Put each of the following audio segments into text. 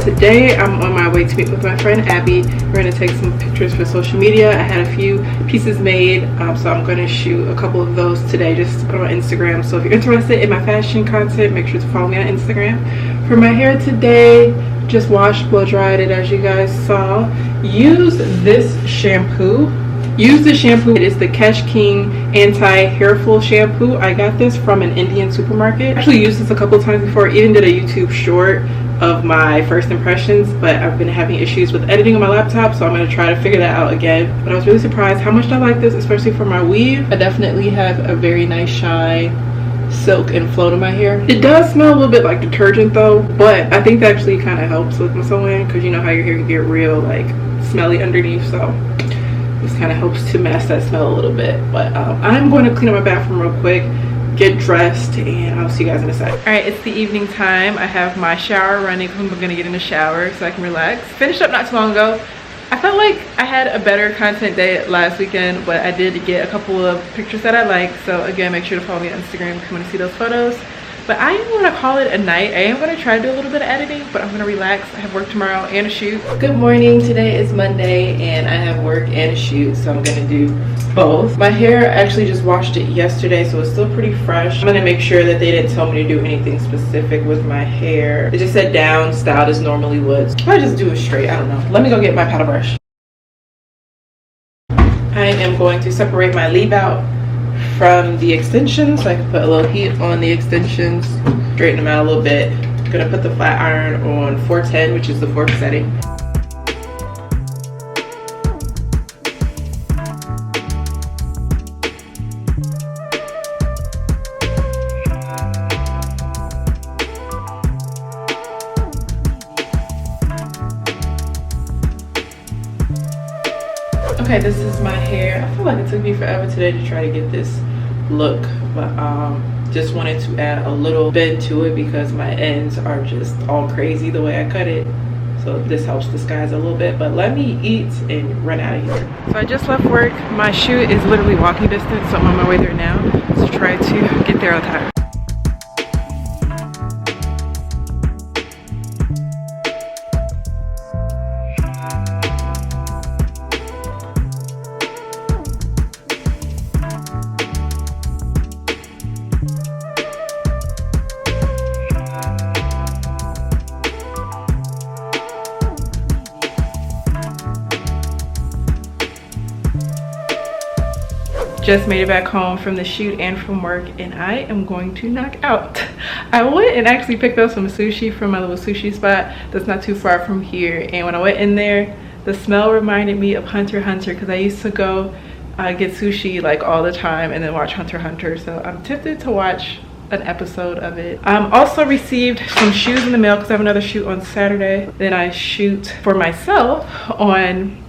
Today I'm on my way to meet with my friend Abby. We're going to take some pictures for social media. I had a few pieces made, so I'm going to shoot a couple of those today just to put on Instagram. So if you're interested in my fashion content, make sure to follow me on Instagram. For my hair today, just washed, blow dried it as you guys saw. Use this shampoo. Use the shampoo. It is the Catch King anti-hair full shampoo. I got this from an Indian supermarket. I actually used this a couple times before. Even did a YouTube short of my first impressions, but I've been having issues with editing on my laptop, so I'm going to try to figure that out again. But I was really surprised how much I like this, especially for my weave. I definitely have a very nice shine, silk, and flow to my hair. It does smell a little bit like detergent though, but I think that actually kind of helps with my sewing, because you know how your hair can get real like smelly underneath, so this kind of helps to mask that smell a little bit. But I'm going to clean up my bathroom real quick, get dressed, and I'll see you guys in a sec. All right, it's the evening time. I have my shower running because I'm gonna get in the shower so I can relax. Finished up not too long ago. I felt like I had a better content day last weekend, but I did get a couple of pictures that I like. So again, make sure to follow me on Instagram if you want to see those photos. But I am going to call it a night. I am going to try to do a little bit of editing, but I'm going to relax. I have work tomorrow and a shoot. Good morning. Today is Monday and I have work and a shoot, so I'm going to do both. My hair, I actually just washed it yesterday, so it's still pretty fresh. I'm going to make sure that they didn't tell me to do anything specific with my hair. It just said down, styled as normally would. I just do it straight. I don't know. Let me go get my paddle brush. I am going to separate my leave out from the extensions, so I can put a little heat on the extensions, straighten them out a little bit. I'm gonna put the flat iron on 410, which is the 4th setting. Okay, this is my hair. I feel like it took me forever today to try to get this look, but just wanted to add a little bend to it because my ends are just all crazy the way I cut it. So this helps disguise a little bit, but let me eat and run out of here. So I just left work. My shoot is literally walking distance, so I'm on my way there now to try to get there on time. Just made it back home from the shoot and from work, and I am going to knock out. I went and actually picked up some sushi from my little sushi spot that's not too far from here, and when I went in there, the smell reminded me of Hunter x Hunter, because I used to go get sushi like all the time and then watch Hunter x Hunter, so I'm tempted to watch an episode of it. Also received some shoes in the mail because I have another shoot on Saturday. Then I shoot for myself on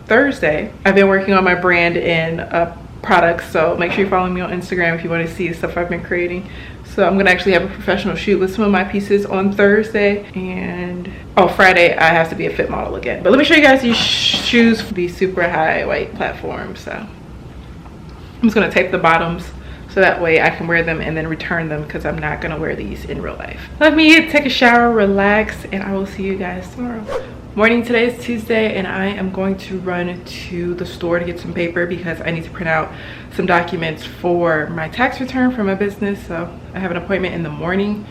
Thursday. I've been working on my brand and products, so make sure you follow me on Instagram if you want to see the stuff I've been creating. So I'm gonna actually have a professional shoot with some of my pieces on Thursday, and Friday I have to be a fit model again. But let me show you guys these shoes for these super high white platforms. So I'm just gonna tape the bottoms so that way I can wear them and then return them, because I'm not gonna wear these in real life. Let me take a shower, relax, and I will see you guys tomorrow. Morning. Today is Tuesday, and I am going to run to the store to get some paper because I need to print out some documents for my tax return for my business. So I have an appointment in the morning.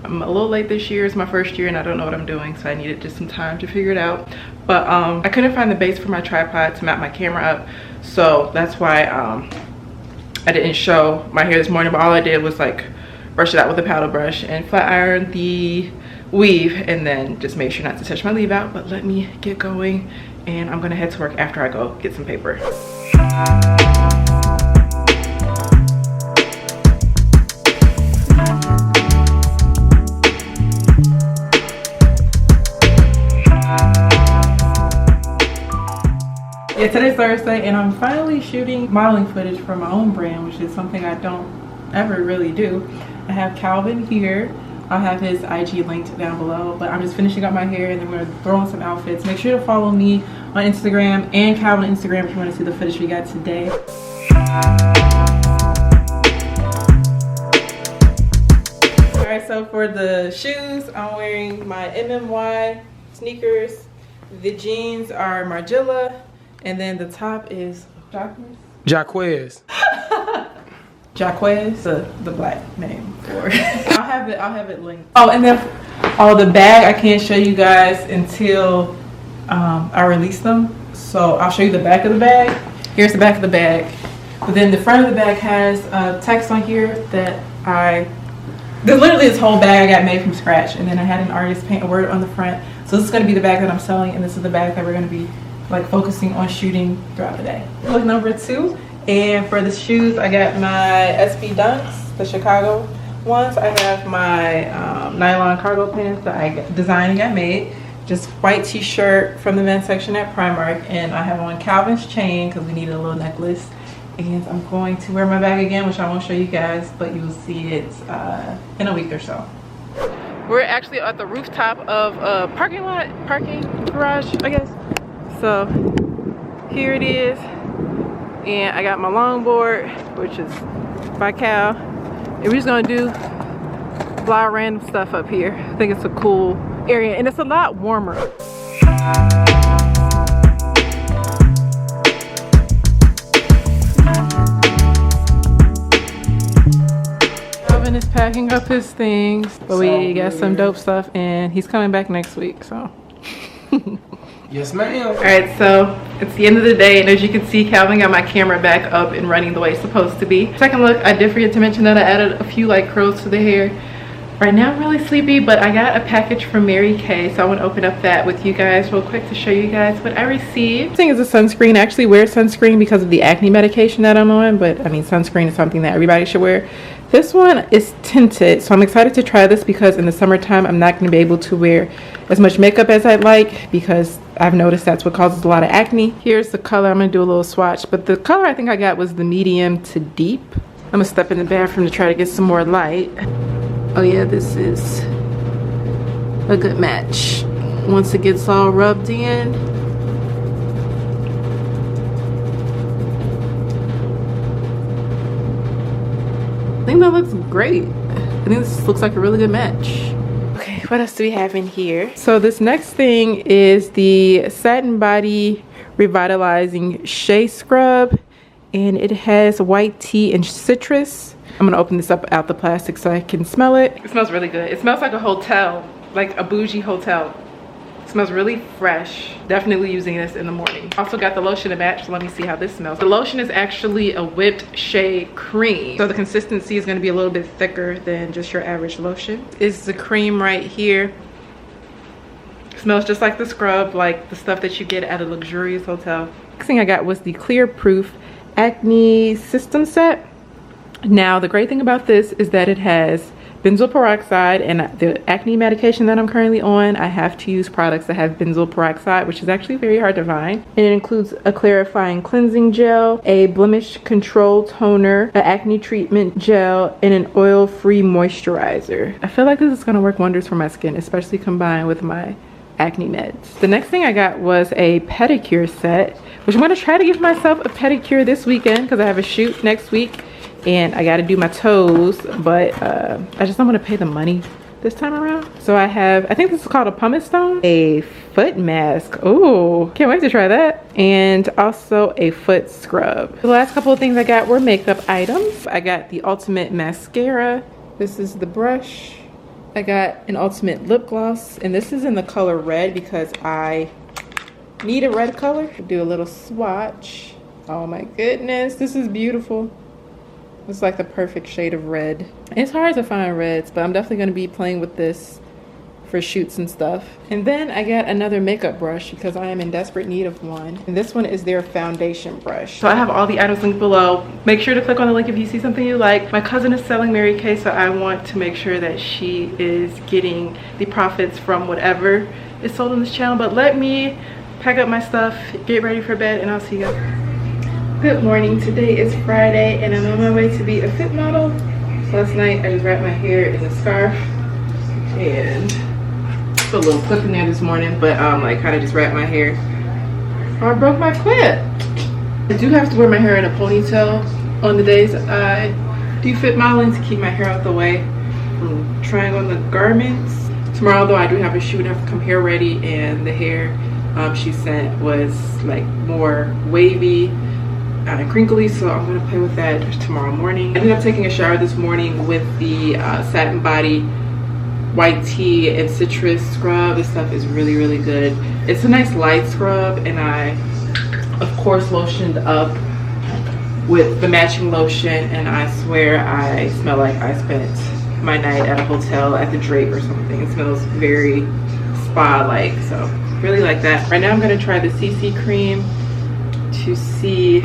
I'm a little late this year. It's my first year and I don't know what I'm doing, so I needed just some time to figure it out. But I couldn't find the base for my tripod to mount my camera up, so that's why I didn't show my hair this morning. But all I did was like brush it out with a paddle brush and flat iron the weave, and then just make sure not to touch my leave out. But let me get going, and I'm gonna head to work after I go get some paper. Yeah, today's Thursday and I'm finally shooting modeling footage for my own brand, which is something I don't ever really do. I have Calvin here. I'll have his IG linked down below, but I'm just finishing up my hair and then we're gonna throw on some outfits. Make sure to follow me on Instagram and Calvin on Instagram if you want to see the footage we got today. Alright, so for the shoes, I'm wearing my MMY sneakers. The jeans are Margiela, and then the top is JACQUEMUS. JACQUEMUS, the black name for it. I'll have it linked. Oh, and then the bag I can't show you guys until I release them. So I'll show you the back of the bag. Here's the back of the bag. But then the front of the bag has text on here that literally this whole bag I got made from scratch, and then I had an artist paint a word on the front. So this is going to be the bag that I'm selling, and this is the bag that we're going to be like focusing on shooting throughout the day. Look number 2. And for the shoes, I got my SB Dunks, the Chicago ones. I have my nylon cargo pants that I designed and got made. Just white t-shirt from the men's section at Primark, and I have on Calvin's chain because we needed a little necklace. And I'm going to wear my bag again, which I won't show you guys, but you will see it in a week or so. We're actually at the rooftop of a parking garage, I guess. So here it is. And I got my longboard, which is by Cal. And we're just gonna do a lot of random stuff up here. I think it's a cool area and it's a lot warmer. Calvin is packing up his things, but we got some dope stuff and he's coming back next week, so. Yes, ma'am. All right, so it's the end of the day, and as you can see, Calvin got my camera back up and running the way it's supposed to be. Second look, I did forget to mention that I added a few like curls to the hair. Right now I'm really sleepy, but I got a package from Mary Kay, so I want to open up that with you guys real quick to show you guys what I received. This thing is a sunscreen. I actually wear sunscreen because of the acne medication that I'm on, but I mean sunscreen is something that everybody should wear. This one is tinted, so I'm excited to try this because in the summertime I'm not going to be able to wear as much makeup as I'd like because I've noticed that's what causes a lot of acne. Here's the color. I'm going to do a little swatch, but the color I think I got was the medium to deep. I'm going to step in the bathroom to try to get some more light. Oh yeah, this is a good match. Once it gets all rubbed in. I think that looks great. I think this looks like a really good match. Okay, what else do we have in here? So this next thing is the Satin Body Revitalizing Shea Scrub, and it has white tea and citrus. I'm gonna open this up out the plastic so I can smell it. It smells really good. It smells like a hotel, like a bougie hotel. It smells really fresh. Definitely using this in the morning. Also got the lotion to match, so let me see how this smells. The lotion is actually a whipped shea cream, so the consistency is gonna be a little bit thicker than just your average lotion. Is the cream right here. It smells just like the scrub, like the stuff that you get at a luxurious hotel. Next thing I got was the Clear Proof Acne System Set. Now the great thing about this is that it has benzoyl peroxide, and the acne medication that I'm currently on, I have to use products that have benzoyl peroxide, which is actually very hard to find. And it includes a clarifying cleansing gel, a blemish control toner, an acne treatment gel, and an oil-free moisturizer. I feel like this is gonna work wonders for my skin, especially combined with my acne meds. The next thing I got was a pedicure set, which I'm gonna try to give myself a pedicure this weekend because I have a shoot next week. And I got to do my toes, but I just don't want to pay the money this time around. So I have, I think this is called a pumice stone, a foot mask. Oh, can't wait to try that. And also a foot scrub. The last couple of things I got were makeup items. I got the Ultimate Mascara. This is the brush. I got an Ultimate lip gloss, and this is in the color red because I need a red color. Do a little swatch. Oh my goodness, this is beautiful. It's like the perfect shade of red. It's hard to find reds, but I'm definitely going to be playing with this for shoots and stuff. And then I got another makeup brush because I am in desperate need of one. And this one is their foundation brush. So I have all the items linked below. Make sure to click on the link if you see something you like. My cousin is selling Mary Kay, so I want to make sure that she is getting the profits from whatever is sold on this channel. But let me pack up my stuff, get ready for bed, and I'll see you guys. Good morning. Today is Friday, and I'm on my way to be a fit model. Last night, I just wrapped my hair in a scarf, and put a little clip in there this morning, but like kind of just wrapped my hair. Oh, I broke my clip. I do have to wear my hair in a ponytail on the days I do fit modeling to keep my hair out the way from trying on the garments. Tomorrow though, I do have a shoot. I have to come hair ready, and the hair she sent was like more wavy and crinkly, so I'm gonna play with that tomorrow morning. I ended up taking a shower this morning with the Satin Body white tea and citrus scrub. This stuff is really, really good. It's a nice light scrub, and I of course lotioned up with the matching lotion, and I swear I smell like I spent my night at a hotel at the Drake or something. It smells very spa-like, so really like that. Right now I'm going to try the CC cream to see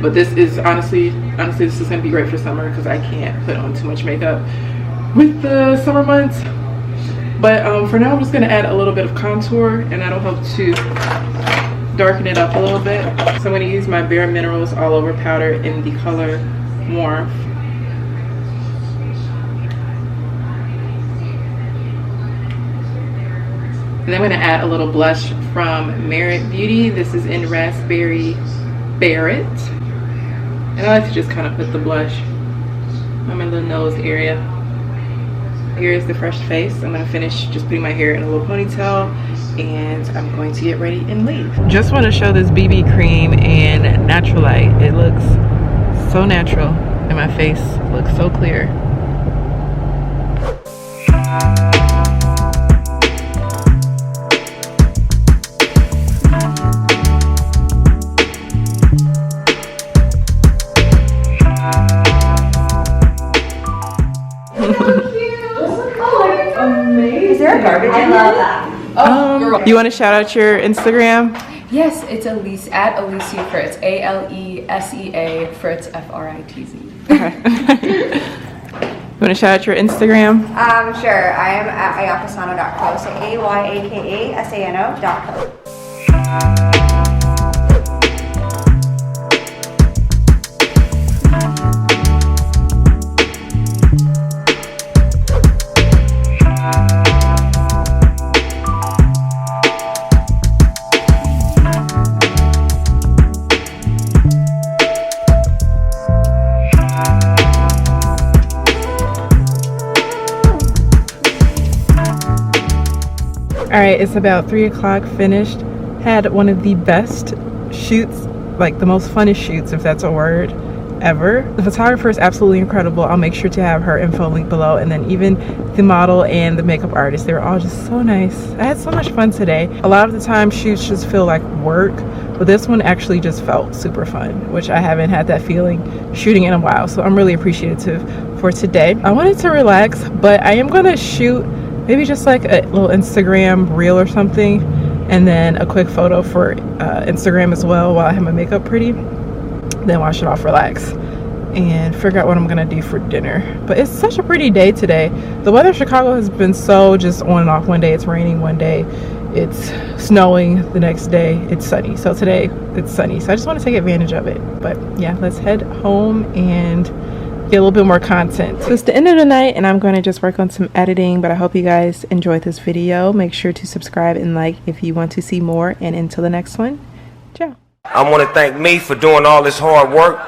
but this is honestly this is going to be great for summer because I can't put on too much makeup with the summer months. But for now, I'm just going to add a little bit of contour, and that'll help to darken it up a little bit. So I'm going to use my Bare Minerals All Over powder in the color Warmth. And then I'm going to add a little blush from Merit Beauty. This is in Raspberry Barrett. And I like to just kind of put the blush on my little nose area. Here is the fresh face. I'm going to finish just putting my hair in a little ponytail, and I'm going to get ready and leave. Just want to show this BB cream in Natural Light. It looks so natural, and my face looks so clear. Garbage. I love that. Oh, you want to shout out your Instagram? Yes, it's Elise at Alicia Fritz. ALESEA Fritz FRITZ. Okay. You want to shout out your Instagram? Sure. I am at ayakasano.co. So AYAKASANO.co. All right, it's about 3 o'clock, finished. Had one of the best shoots, like the most funnest shoots, if that's a word, ever. The photographer is absolutely incredible. I'll make sure to have her info link below, and then even the model and the makeup artist, they were all just so nice. I had so much fun today. A lot of the time shoots just feel like work, but this one actually just felt super fun, which I haven't had that feeling shooting in a while, so I'm really appreciative for today. I wanted to relax, but I am gonna shoot maybe just like a little Instagram reel or something, and then a quick photo for Instagram as well while I have my makeup pretty. Then wash it off, relax, and figure out what I'm gonna do for dinner. But it's such a pretty day today. The weather in Chicago has been so just on and off. One day it's raining, one day it's snowing, the next day it's sunny. So today it's sunny, so I just want to take advantage of it. But yeah, let's head home and get a little bit more content. So it's the end of the night, and I'm going to just work on some editing, but I hope you guys enjoyed this video. Make sure to subscribe and like if you want to see more, and until the next one, ciao. I want to thank me for doing all this hard work.